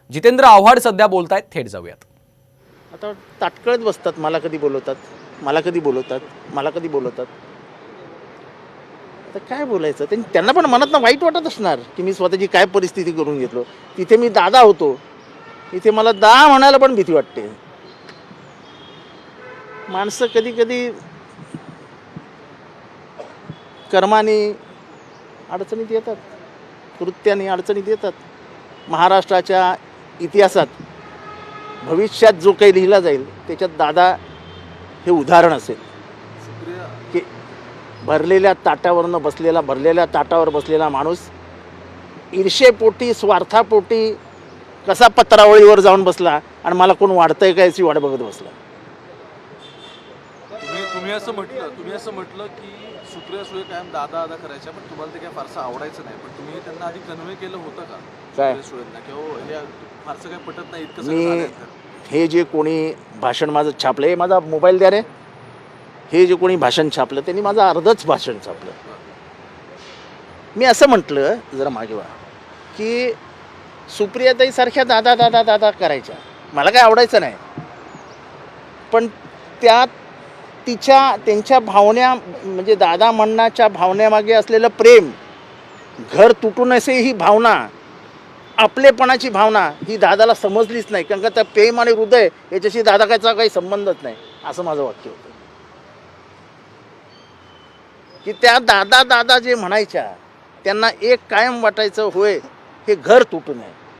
जितेंद्र आव्हाड सध्या बोलतायत, थेट जाऊयात. आता ताटकळत बसतात, मला कधी बोलवतात, मला कधी बोलवतात, मला कधी बोलवतात. आता काय बोलायचं, त्यांना पण मनातनं वाईट वाटत असणार की मी स्वतःची काय परिस्थिती करून घेतलो. तिथे मी दादा होतो, इथे मला दा म्हणायला पण भीती वाटते. माणसं कधी कधी कर्माने अडचणीत येतात, कृत्याने अडचणीत येतात. महाराष्ट्राच्या इतिहासात भविष्यात जो काही लिहिला जाईल त्याच्यात दादा हे उदाहरण असेल की भरलेल्या ताटावर बसलेला माणूस ईर्षेपोटी स्वार्थापोटी कसा पत्रावळीवर जाऊन बसला आणि मला कोण वाढतंय का याची वाट बघत बसला. तुम्ही असं म्हटलं की सुप्रिया सुळे कायम दादा करायच्या, पण तुम्हाला ते काय फारसं आवडायचं नाही. पण तुम्ही त्यांना आधी कन्व्हे केलं होतं का काय? सुप्रिया सुळेंना की हो हे फारसं काही पटत नाही इतकं मी सगळं झालंय तर. हे जे कोणी भाषण माझं छापलं, हे माझा मोबाईल द्या रे, हे जे कोणी भाषण छापलं त्यांनी माझं अर्धच भाषण छापलं. मी असं म्हटलं जरा मागे वा की सुप्रियाताई सारख्या दादा करायच्या, मला काय आवडायचं नाही. पण त्यांच्या भावना म्हणजे दादा म्हणण्याच्या भावनेमागे असलेलं प्रेम, घर तुटू नये ही भावना, आपलेपणाची भावना ही दादाला समजलीच नाही. कारण का त्या प्रेम आणि हृदय याच्याशी दादाचा काही संबंधच नाही, असं माझं वाक्य होतं. की त्या दादा जे म्हणायच्या त्यांना एक कायम वाटायचं, होय हे घर तुटू नये.